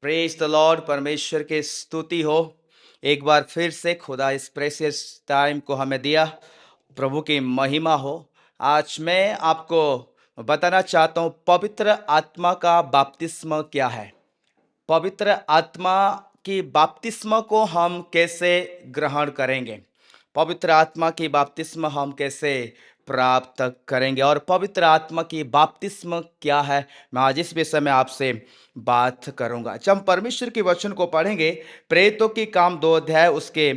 Praise the Lord. परमेश्वर की स्तुति हो। एक बार फिर से खुदा इस प्रेशियस टाइम को हमें दिया। प्रभु की महिमा हो। आज मैं आपको बताना चाहता हूँ पवित्र आत्मा का बपतिस्मा क्या है। पवित्र आत्मा की बपतिस्मा को हम कैसे ग्रहण करेंगे, पवित्र आत्मा की बपतिस्मा हम कैसे प्राप्त करेंगे और पवित्र आत्मा की बपतिस्मा क्या है, मैं आज इस विषय में आपसे बात करूंगा। जब हम परमेश्वर के वचन को पढ़ेंगे, प्रेरितों की काम 2 अध्याय उसके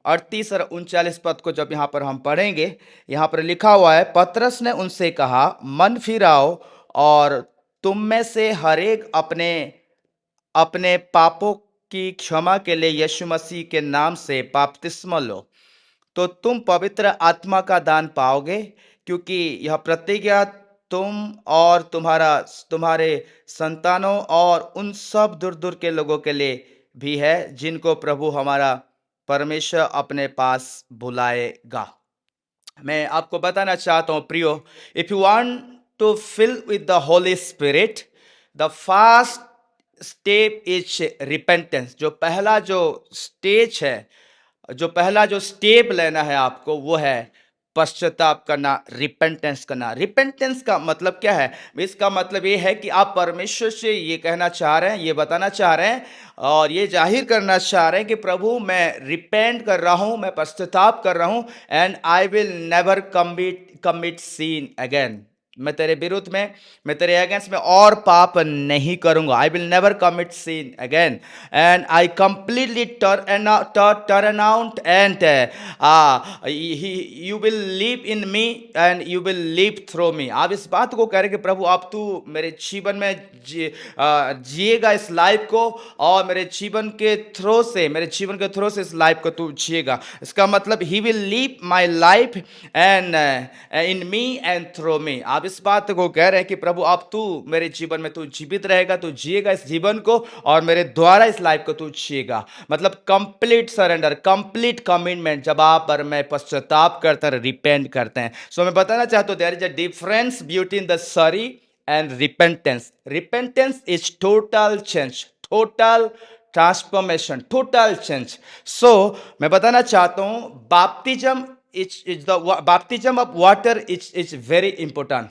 38 और 39 पद को जब यहाँ पर हम पढ़ेंगे, यहाँ पर लिखा हुआ है, पतरस ने उनसे कहा, मन फिराओ और तुम में से हरेक अपने अपने पापों की क्षमा के लिए यीशु मसीह के नाम से बपतिस्मा लो, तो तुम पवित्र आत्मा का दान पाओगे, क्योंकि यह प्रतिज्ञा तुम और तुम्हारे संतानों और उन सब दूर दूर के लोगों के लिए भी है, जिनको प्रभु हमारा परमेश्वर अपने पास बुलाएगा। मैं आपको बताना चाहता हूँ Priyo, if you want to fill with the Holi spirit, the first step is repentance. जो पहला जो स्टेप लेना है आपको, वो है पश्चाताप करना, रिपेंटेंस करना। रिपेंटेंस का मतलब क्या है? इसका मतलब ये है कि आप परमेश्वर से ये कहना चाह रहे हैं, ये बताना चाह रहे हैं और ये जाहिर करना चाह रहे हैं कि प्रभु मैं रिपेंट कर रहा हूं, मैं पश्चाताप कर रहा हूं, and I will never commit sin again. मैं तेरे विरुद्ध में, मैं तेरे अगेंस्ट में और पाप नहीं करूंगा। आई will never commit sin again and I completely turn out and you will live in me and you will live through me। आप इस बात को कह रहे कि प्रभु आप तू मेरे जीवन में जिएगा इस लाइफ को, और मेरे जीवन के थ्रू से इस लाइफ को तू जिएगा। इसका मतलब he will live my life and in me and through me. आप इस बात को कह रहे हैं कि प्रभु आप तू मेरे जीवन में तू जीवित रहेगा, तू जिएगा इस जीवन को और मेरे द्वारा इस लाइफ को तू जिएगा। मतलब कंप्लीट सरेंडर, कंप्लीट कमिटमेंट। जब आप और मैं पश्चाताप करते हैं, रिपेंट करते हैं। सो मैं बताना चाहता हूं, there is a difference between the sorry and repentance. Repentance is total change, total transformation, total change. So मैं बताना चाहता हूं baptism baptism of water is very important।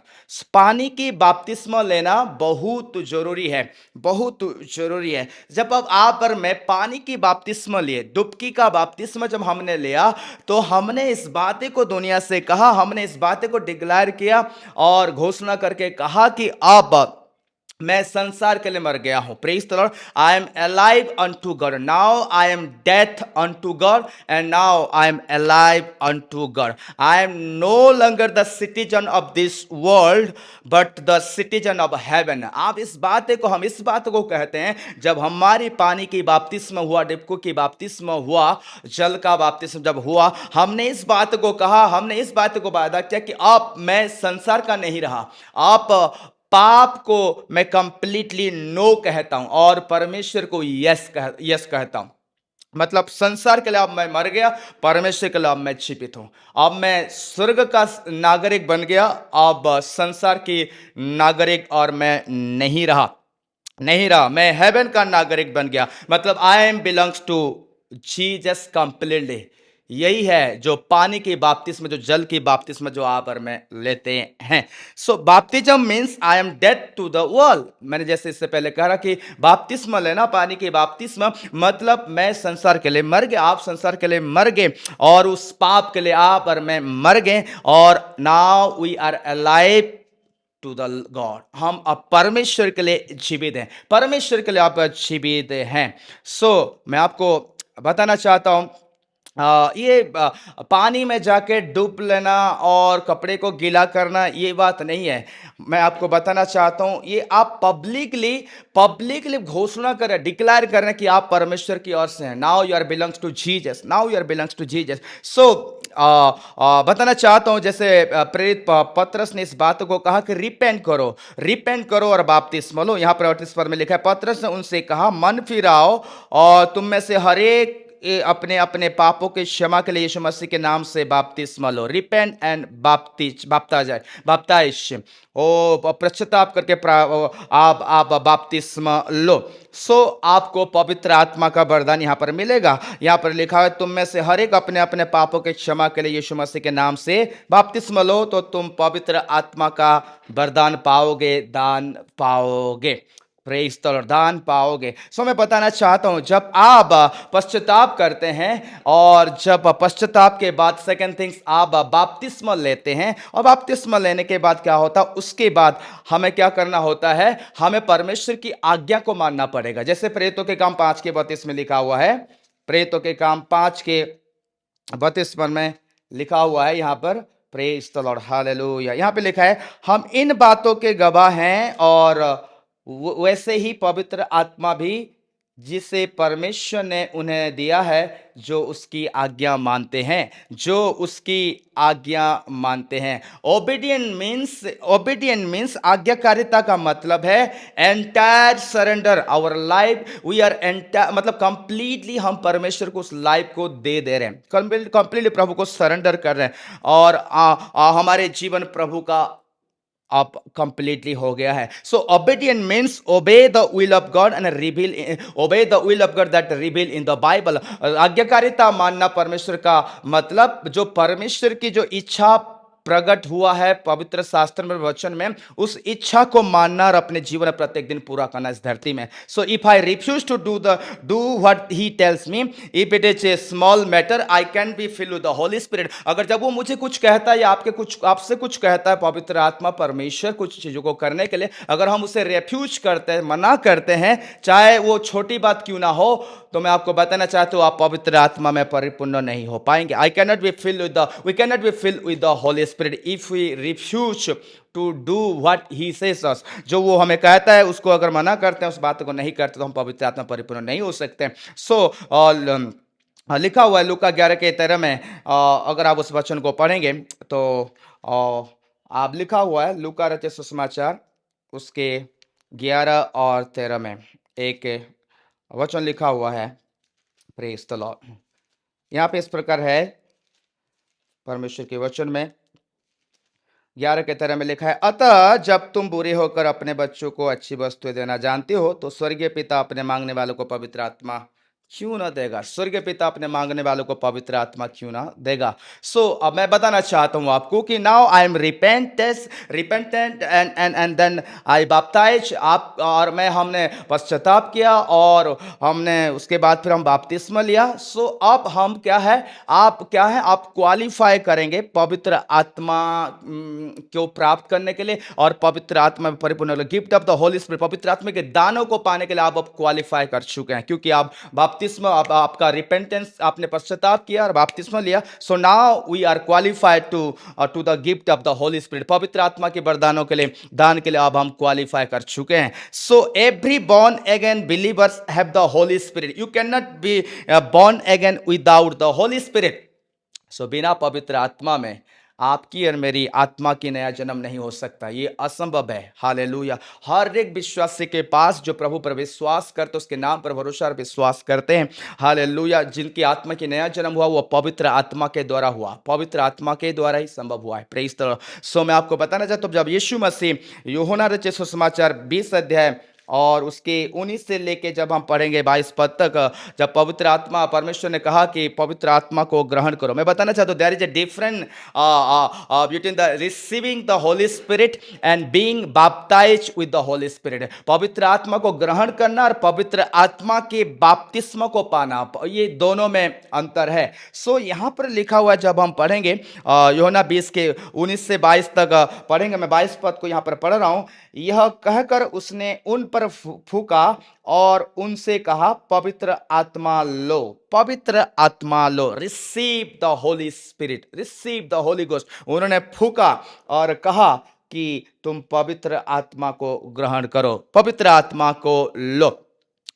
पानी की बपतिस्मा लेना बहुत जरूरी है, बहुत जरूरी है। जब अब आप और मैं पानी की बपतिस्मा लिए, डुबकी का बपतिस्मा जब हमने लिया, तो हमने इस बातें को दुनिया से कहा, हमने इस बातें को डिक्लेयर किया और घोषणा करके कहा कि अब मैं संसार के लिए मर गया हूं। Praise the Lord. I am alive unto God, now I am death unto God and now I am alive unto God. I am no longer the citizen of this world but the citizen of heaven. आप इस बात को कहते हैं, जब हमारी पानी की बपतिस्मा हुआ, डिपको की बपतिस्मा हुआ, जल का बपतिस्मा जब हुआ, हमने इस बात को कहा, हमने इस बात को वादा किया कि अब मैं संसार का नहीं रहा, आप पाप को मैं कंप्लीटली नो कहता हूं और परमेश्वर को यस कहता हूं। मतलब संसार के लिए अब मैं मर गया, परमेश्वर के लिए अब मैं जीवित हूं। अब मैं स्वर्ग का नागरिक बन गया, अब संसार की नागरिक और मैं नहीं रहा, मैं हेवन का नागरिक बन गया। मतलब I am belongs to Jesus completely. यही है जो पानी की बपतिस्मा, जो जल की बपतिस्मा जो आप और मैं लेते हैं। So baptism means I am dead to the world. मैंने जैसे इससे पहले कहा कि बपतिस्मा लेना, पानी की बपतिस्मा मतलब मैं संसार के लिए मर गया, आप संसार के लिए मर गए और उस पाप के लिए आप और मैं मर गए, और now we are alive to the God. हम अब परमेश्वर के लिए जीवित हैं, परमेश्वर के लिए आप जीवित हैं। सो मैं आपको बताना चाहता हूं, ये पानी में जाके डूब लेना और कपड़े को गीला करना ये बात नहीं है। मैं आपको बताना चाहता हूं, ये आप पब्लिकली घोषणा करें, डिक्लेयर करें कि आप परमेश्वर की ओर से हैं। Now you are belongs to Jesus, now you are belongs to Jesus. So बताना चाहता हूं, जैसे प्रेरित पतरस ने इस बात को कहा कि रिपेंट करो और बपतिस्मा लो। यहां पर 38 पद में लिखा है, पतरस ने उनसे कहा, मन फिराओ और तुम में से हरेक अपने अपने पापों के क्षमा के लिए यीशु मसीह के नाम से बपतिस्मा लो। रिपेंट एंड बाप्ताइज ओ पश्चाताप करके आप बपतिस्मा लो। सो आपको पवित्र आत्मा का वरदान यहाँ पर मिलेगा। यहाँ पर लिखा है तुम में से हर एक अपने अपने पापों के क्षमा के लिए यीशु मसीह के नाम से बपतिस्मा लो तो तुम पवित्र आत्मा का वरदान पाओगे, दान पाओगे। प्रेज द लॉर्ड, दान पाओगे। सो मैं बताना चाहता हूं जब आप पश्चाताप करते हैं और जब पश्चाताप के बाद सेकंड थिंग्स आप बपतिस्मा लेते हैं और बपतिस्मा लेने के बाद क्या होता है, उसके बाद हमें क्या करना होता है, हमें परमेश्वर की आज्ञा को मानना पड़ेगा। जैसे प्रेरितों के काम 5 के 32 में लिखा हुआ है, प्रेरितों के काम 5 के 32 में लिखा हुआ है यहाँ पर, प्रेज द लॉर्ड, हालेलुया। यहाँ पे लिखा है हम इन बातों के गवाह हैं और वैसे ही पवित्र आत्मा भी जिसे परमेश्वर ने उन्हें दिया है जो उसकी आज्ञा मानते हैं, जो उसकी आज्ञा मानते हैं। ओबीडियंट मीन्स आज्ञाकारिता का मतलब है entire surrender our life. We are entire मतलब कंप्लीटली हम परमेश्वर को उस लाइफ को दे रहे हैं, कंप्लीटली प्रभु को सरेंडर कर रहे हैं और हमारे जीवन प्रभु का अब कंप्लीटली हो गया है। So obedient means obey the will of God and reveal, obey the will of God that reveal in the Bible. आज्ञाकारिता मानना परमेश्वर का मतलब जो परमेश्वर की जो इच्छा प्रकट हुआ है पवित्र शास्त्र में, वचन में, उस इच्छा को मानना और अपने जीवन में प्रत्येक दिन पूरा करना इस धरती में। So if I refuse to do what he tells me, if it is a small matter, I can be fill with the Holi spirit. अगर जब वो मुझे कुछ कहता है या आपसे कुछ कहता है पवित्र आत्मा परमेश्वर कुछ चीजों को करने के लिए, अगर हम उसे रेफ्यूज करते हैं, मना करते हैं, चाहे वो छोटी बात क्यों ना हो, तो मैं आपको बताना चाहता हूं आप पवित्र आत्मा में परिपूर्ण नहीं हो पाएंगे। We cannot be filled with the Holi Spirit if we refuse to do what he says us. जो वो हमें कहता है उसको अगर मना करते हैं, उस बात को नहीं करते, तो हम पवित्र आत्मा परिपूर्ण नहीं हो सकते। लिखा हुआ है लूका 11 के 13 में, अगर आप उस वचन को पढ़ेंगे तो आप लिखा हुआ है लूका रचित सुसमाचार उसके 11 और 13 में एक वचन लिखा हुआ है, प्रेज द लॉर्ड। यहाँ पे इस प्रकार है परमेश्वर के वचन में 11 के 13 में लिखा है, अतः जब तुम बुरे होकर अपने बच्चों को अच्छी वस्तुएं देना जानते हो तो स्वर्गीय पिता अपने मांगने वालों को पवित्र आत्मा क्यों ना देगा। स्वर्गीय पिता अपने मांगने वालों को पवित्र आत्मा क्यों ना देगा। अब मैं बताना चाहता हूं आपको कि now I am repentant and then I baptize. आप और मैं हमने पश्चाताप किया और हमने उसके बाद फिर हम बपतिस्मा लिया। अब हम क्या है आप क्वालिफाई करेंगे पवित्र आत्मा को प्राप्त करने के लिए और पवित्र आत्मा में परिपूर्ण gift of the Holi spirit, पवित्र आत्मा के दानों को पाने के लिए आप अब क्वालिफाई कर चुके हैं, क्योंकि आप बपतिस्मा, आपका रिपेंटेंस, आपने पश्चाताप किया और बपतिस्मा लिया। So now we are qualified to the gift of the Holi spirit. पवित्र आत्मा के वरदानों के लिए, दान के लिए अब हम क्वालिफाई कर चुके हैं। So every born again believers have the Holi Spirit. You can not be born again without the Holi Spirit. So बिना पवित्र आत्मा में आपकी और मेरी आत्मा की नया जन्म नहीं हो सकता, ये असंभव है। हालेलुया। हर एक विश्वासी के पास जो प्रभु पर विश्वास करते, उसके नाम पर भरोसा और विश्वास करते हैं, हालेलुया, जिनकी आत्मा की नया जन्म हुआ वो पवित्र आत्मा के द्वारा हुआ, पवित्र आत्मा के द्वारा ही संभव हुआ है। Praise the Lord. सो मैं आपको बताना चाहता हूं जब यीशु मसीह यूहन्ना रचित सुसमाचार 20 अध्याय और उसके 19 से लेके जब हम पढ़ेंगे 22 पद तक, जब पवित्र आत्मा, परमेश्वर ने कहा कि पवित्र आत्मा को ग्रहण करो। मैं बताना चाहता हूँ there is a different between the receiving the Holi spirit and being baptized with the Holi spirit. पवित्र आत्मा को ग्रहण करना और पवित्र आत्मा के बपतिस्मा को पाना, ये दोनों में अंतर है। यहाँ पर लिखा हुआ है, जब हम पढ़ेंगे यूहन्ना 20 के 19 से 22 तक पढ़ेंगे, मैं 22 पद को यहाँ पर पढ़ रहा हूँ। यह कहकर उसने उन पर फूका और उनसे कहा, पवित्र आत्मा लो, पवित्र आत्मा लो, receive the Holi Spirit, receive the Holy Ghost. उन्होंने फूका और कहा कि तुम पवित्र आत्मा को ग्रहण करो, पवित्र आत्मा को लो।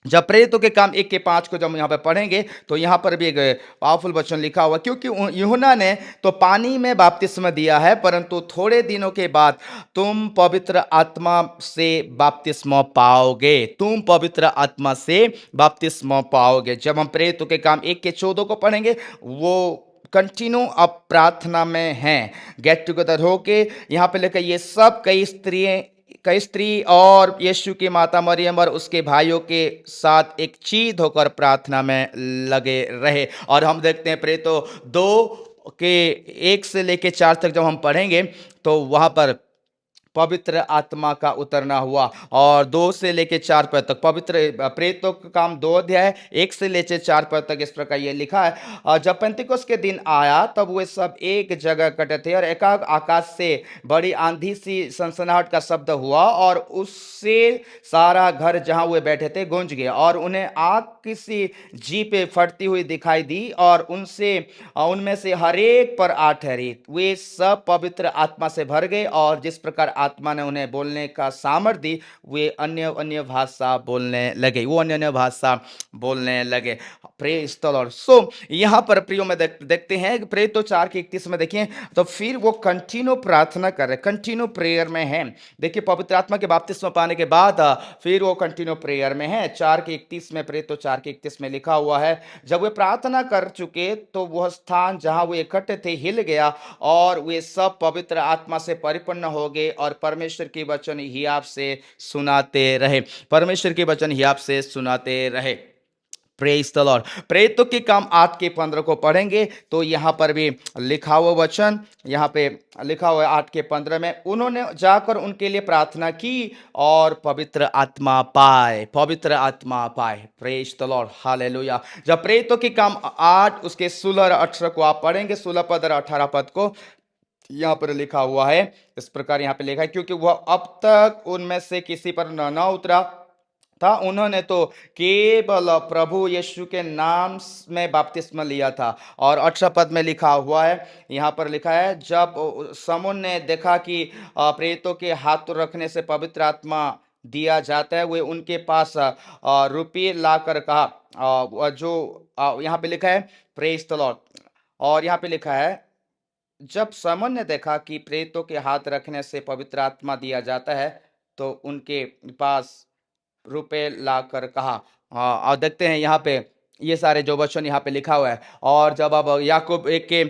जब प्रेरितों के काम 1 के 5 को जब यहाँ पे पढ़ेंगे तो यहाँ पर भी एक पावरफुल वचन लिखा हुआ, क्योंकि यूहन्ना ने तो पानी में बपतिस्मा दिया है, परंतु थोड़े दिनों के बाद तुम पवित्र आत्मा से बपतिस्मा पाओगे। तुम पवित्र आत्मा से बपतिस्मा पाओगे। जब हम प्रेरितों के काम 1 के 14 को पढ़ेंगे, वो कंटिन्यू अब प्रार्थना में हैं, गेट टुगेदर होके यहाँ पे लेकर ये सब कई स्त्री और यीशु की माता मरियम और उसके भाइयों के साथ एक चीज होकर प्रार्थना में लगे रहे। और हम देखते हैं प्रेरितों 2 के 1 से लेके 4 तक जब हम पढ़ेंगे तो वहां पर पवित्र आत्मा का उतरना हुआ। और 2 से लेके 4 पद तक पवित्र प्रेरितों का काम 2 अध्याय 1 से लेके 4 पद तक इस प्रकार ये लिखा है। और जब पेंतिकुस्त के दिन आया तब वे सब एक जगह इकट्ठे थे, और एकाएक आकाश से बड़ी आंधी सी सनसनाहट का शब्द हुआ, और उससे सारा घर जहां वे बैठे थे गूंज गया, और उन्हें आग किसी जी पे फटती हुई दिखाई दी, और उनमें से हर एक पर आ ठहरी। वे सब पवित्र आत्मा से भर गए, और जिस प्रकार आत्मा ने उन्हें बोलने का सामर्थ दी, वे अन्य अन्य भाषा बोलने लगे। वो अन्य अन्य भाषा बोलने लगे। Praise the Lord. सो यहाँ पर प्रियो में देखते हैं प्रेरित तो 4 के 31 में देखिए, तो फिर वो कंटिन्यू प्रार्थना कर रहे, कंटिन्यू प्रेयर में है। देखिए पवित्र आत्मा के बपतिस्मा पाने के बाद फिर वो कंटिन्यू प्रेयर में है। 4 के 31 में, प्रेरित तो 4 के 31 में लिखा हुआ है, जब वे प्रार्थना कर चुके तो वह स्थान जहां वे इकट्ठे थे हिल गया, और वे सब पवित्र आत्मा से परिपूर्ण हो गए, और परमेश्वर की वचन ही आपसे सुनाते रहे। परमेश्वर की वचन ही आपसे सुनाते रहे। Praise the Lord. प्रेरितों के काम 8 के 15 को पढ़ेंगे तो यहाँ पर भी लिखा हुआ वचन, यहाँ पे लिखा हुआ है 8 के 15 में, उन्होंने जाकर उनके लिए प्रार्थना की और पवित्र आत्मा पाए, पवित्र आत्मा पाए। Praise the Lord, hallelujah. जब प्रेरितों के काम 8 उसके 16 और 18 को आप पढ़ेंगे, 16 पद और 18 पद को, यहाँ पर लिखा हुआ है इस प्रकार, यहाँ पे लिखा है, क्योंकि वह अब तक उनमें से किसी पर न उतरा था, उन्होंने तो केवल प्रभु यीशु के नाम में बपतिस्मा लिया था। और 18 पद में लिखा हुआ है, यहाँ पर लिखा है, जब समून ने देखा कि प्रेरितों के हाथ रखने से पवित्र आत्मा दिया जाता है, वे उनके पास रुपये लाकर कहा, यहाँ पे लिखा है प्रेज द लॉर्ड। और यहाँ पे लिखा है, जब समून ने देखा कि प्रेरितों के हाथ रखने से पवित्र आत्मा दिया जाता है, तो उनके पास रुपए लाकर कहा। हाँ, और देखते हैं यहाँ पे ये सारे जो वचन यहाँ पे लिखा हुआ है। और जब अब याकूब 1 के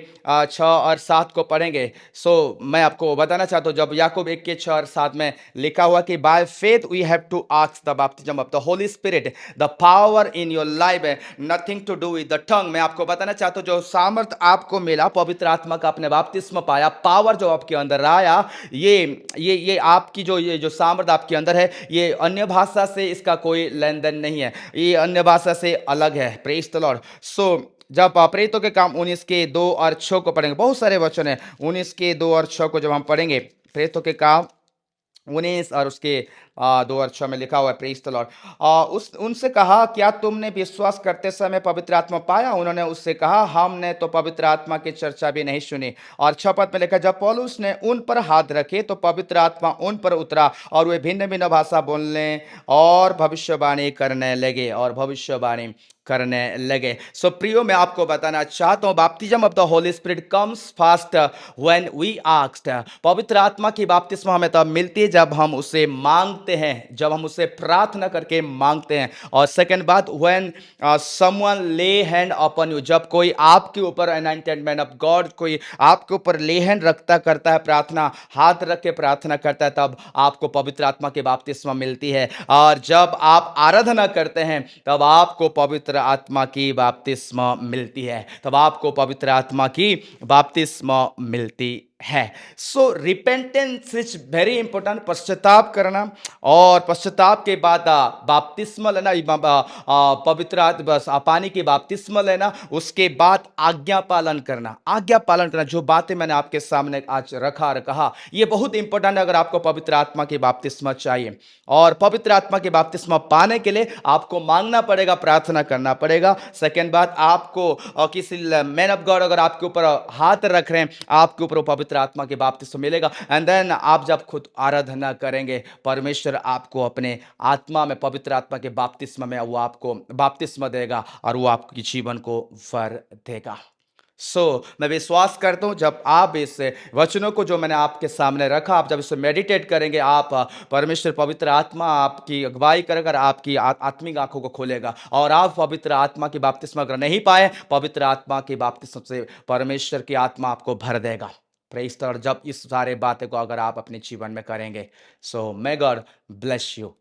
6 और 7 को पढ़ेंगे, सो मैं आपको बताना चाहता हूँ, जब याकूब 1 के 6 और 7 में लिखा हुआ कि by faith we have to ask the baptism of the Holi spirit, the power in your life, nothing to do with the tongue. मैं आपको बताना चाहता हूँ, जो सामर्थ आपको मिला, पवित्र आत्मा का आपने बपतिस्मा पाया, पावर जो आपके अंदर आया, ये आपकी जो सामर्थ आपके अंदर है, ये अन्य भाषा से इसका कोई लेन देन नहीं है, ये अन्य भाषा से अलग है। Praise the Lord. सो जब प्रेरितों के काम 19 के 2 और 6 को पढ़ेंगे, बहुत सारे वचन है, 19 के 2 और 6 को जब हम पढ़ेंगे, प्रेरितों के काम 19 और उसके 2 और 6 में लिखा हुआ है, प्रेज द लॉर्ड। उनसे कहा, क्या तुमने विश्वास करते समय पवित्र आत्मा पाया? उन्होंने उससे कहा, हमने तो पवित्र आत्मा की चर्चा भी नहीं सुनी। और 6 पद में लिखा, जब पौलुस ने उन पर हाथ रखे तो पवित्र आत्मा उन पर उतरा, और वे भिन्न भिन्न भाषा बोलने और भविष्यवाणी करने लगे, और भविष्यवाणी करने लगे। सो प्रियो, मैं आपको बताना चाहता हूं, baptism of the Holi spirit comes fast when we asked. पवित्र आत्मा की बपतिस्मा हमें तब मिलती है जब हम उसे मांगते हैं, जब हम उसे प्रार्थना करके मांगते हैं। और सेकंड बात, व्हेन समवन ले हैंड अपॉन यू, जब कोई आपके ऊपर, अनॉइंटेड मैन ऑफ गॉड, कोई आपके ऊपर ले हैंड करता है, प्रार्थना हाथ रख के प्रार्थना करता है, तब आपको पवित्र आत्मा की बपतिस्मा मिलती है। और जब आप आराधना करते हैं तब आपको पवित्र आत्मा की बपतिस्मा मिलती है, तब आपको पवित्र आत्मा की बपतिस्मा मिलती है। सो रिपेंटेंस इज वेरी इंपॉर्टेंट, पश्चाताप करना, और पश्चाताप के बाद बपतिस्मा लेना, पवित्र पानी की बपतिस्मा लेना, उसके बाद आज्ञा पालन करना, आज्ञा पालन करना। जो बातें मैंने आपके सामने आज रखा और कहा, ये बहुत इंपॉर्टेंट है अगर आपको पवित्र आत्मा की बपतिस्मा चाहिए। और पवित्र आत्मा की बपतिस्मा पाने के लिए आपको मांगना पड़ेगा, प्रार्थना करना पड़ेगा। सेकेंड बात, आपको किसी मैन ऑफ गॉड अगर आपके ऊपर हाथ रख रहे हैं, आपके ऊपर पवित्र पवित्र आत्मा के बपतिस्मा मिलेगा। एंड देन आप जब खुद आराधना करेंगे, परमेश्वर आपको अपने आत्मा में, पवित्र आत्मा के बपतिस्मा में वो आपको बपतिस्मा देगा और वो आपके जीवन को भर देगा। मैं विश्वास करता हूँ जब आप इस वचनों को जो मैंने आपके सामने रखा, आप जब इसे मेडिटेट करेंगे, आप परमेश्वर पवित्र आत्मा आपकी अगुवाई करेगा और आपकी आत्मिक आंखों को खोलेगा और आप पवित्र आत्मा की बपतिस्मा अगर नहीं पाए, पवित्र आत्मा की बपतिस्मा से परमेश्वर की आत्मा आपको भर देगा। Praise the Lord. जब इस सारे बातें को अगर आप अपने जीवन में करेंगे, मे गॉड ब्लेस यू।